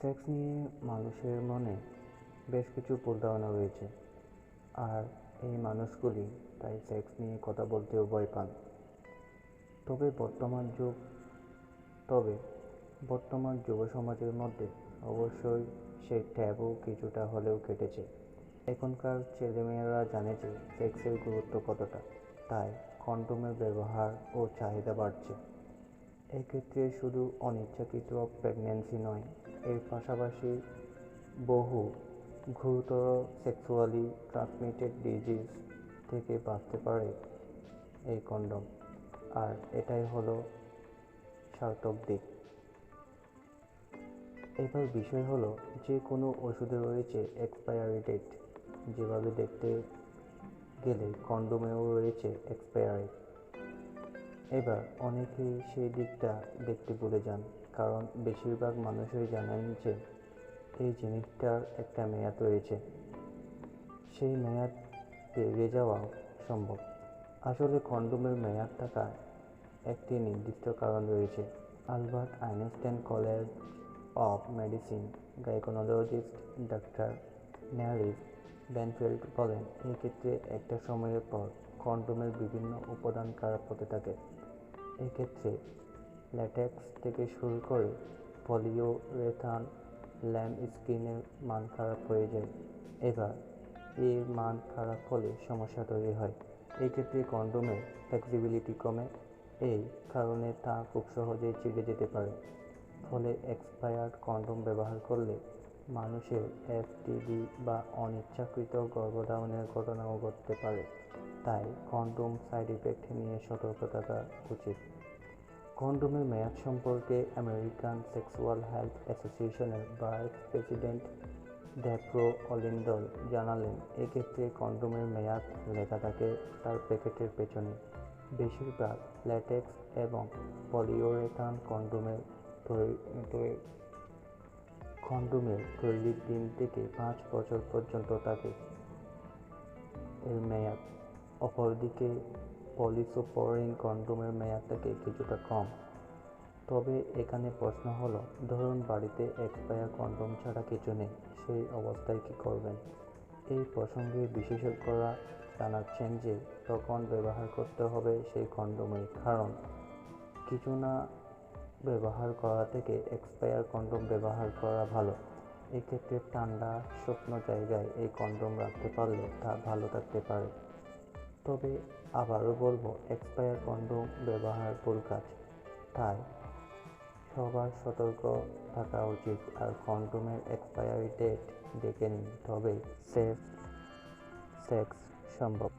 Sex নিয়ে মানুষের মনে বেশ কিছু ভুল ধারণা রয়েছে, আর এই মানুষগুলি তাই সেক্স নিয়ে কথা বলতেও ভয় পান। তবে বর্তমান যুব সমাজের মধ্যে অবশ্যই সেই ট্যাবু কিছুটা হলেও কেটেছে। এখনকার ছেলেমেয়েরা জানে যে সেক্সের গুরুত্ব কতটা, তাই কন্ডোমের ব্যবহার ও চাহিদা বাড়ছে। এক্ষেত্রে শুধু অনিচ্ছাকৃত প্রেগন্যান্সি নয়, এর পাশাপাশি বহু গুরুতর সেক্সুয়ালি ট্রান্সমিটেড ডিজিজ থেকে বাঁচতে পারে এই কন্ডম, আর এটাই হলো সার্থক দিক। এবার বিষয় হলো, যে কোনো ওষুধে রয়েছে এক্সপায়ারি ডেট, যেভাবে দেখতে গেলে কন্ডোমেও রয়েছে এক্সপায়ারি। এবার অনেকেই সেই দিকটা দেখতে ভুলে যান, কারণ বেশিরভাগ মানুষই জানেন যে এই জিনিসটার একটা মেয়াদ রয়েছে, সেই মেয়াদ পেরিয়ে যাওয়াও সম্ভব। আসলে কন্ডোমের মেয়াদ থাকার একটি নির্দিষ্ট কারণ রয়েছে। Albert Einstein college of medicine gynaecologist doctor Naris Banfield বলেন, এই ক্ষেত্রে একটা সময়ের পর কন্ডোমের বিভিন্ন উপাদান খারাপ হতে থাকে। এক্ষেত্রে ল্যাটেক্স থেকে শুরু করে পলিউরেথান ল্যাম্পস্কিনের মান খারাপ হয়ে যায়। এবার এর মান খারাপ হলে সমস্যা তৈরি হয়। এই ক্ষেত্রে কন্ডোমের ফ্লেক্সিবিলিটি কমে, এই কারণে তা খুব সহজেই ছিঁড়ে যেতে পারে। ফলে এক্সপায়ার্ড কন্ডোম ব্যবহার করলে মানুষের এসটিডি বা অনিচ্ছাকৃত গর্ভধারণের ঘটনাও ঘটতে পারে। তাই কন্ডোম সাইড ইফেক্ট নিয়ে সতর্ক থাকা উচিত। কন্ডোমের মেয়াদ সম্পর্কে আমেরিকান সেক্সুয়াল হেলথ অ্যাসোসিয়েশনের ভাইস প্রেসিডেন্ট ডেপ্রো অলিন্ডল জানালেন, এক্ষেত্রে কন্ডোমের মেয়াদ লেখা থাকে তার প্যাকেটের পেছনে। বেশিরভাগ ল্যাটেক্স এবং পলিউরেথান কন্ডোমের তৈরির দিন থেকে 5 বছর পর্যন্ত থাকে এর মেয়াদ। অপরদিকে পলিসোপরিন কন্ডোমের মেয়াদ থাকে কিছুটা কম। তবে এখানে প্রশ্ন হলো, ধরুন বাড়িতে এক্সপায়ার কন্ডোম ছাড়া কিছু নেই, সেই অবস্থায় কী করবেন? এই প্রসঙ্গে বিশেষজ্ঞরা জানাচ্ছেন যে তখন ব্যবহার করতে হবে সেই কন্ডোমই, কারণ কিছু না ব্যবহার করা থেকে এক্সপায়ার কন্ডোম ব্যবহার করা ভালো। এক্ষেত্রে ঠান্ডা শুকনো জায়গায় এই কন্ডোম রাখতে পারলে তা ভালো থাকতে পারে। তবে আবারও বলবো, এক্সপায়ার কন্ডোম ব্যবহার ভুল কাজ, তাই সবার সতর্ক থাকা উচিত। আর কন্ডোমের এক্সপায়ারি ডেট দেখে নিন, তবেই সেফ সেক্স সম্ভব।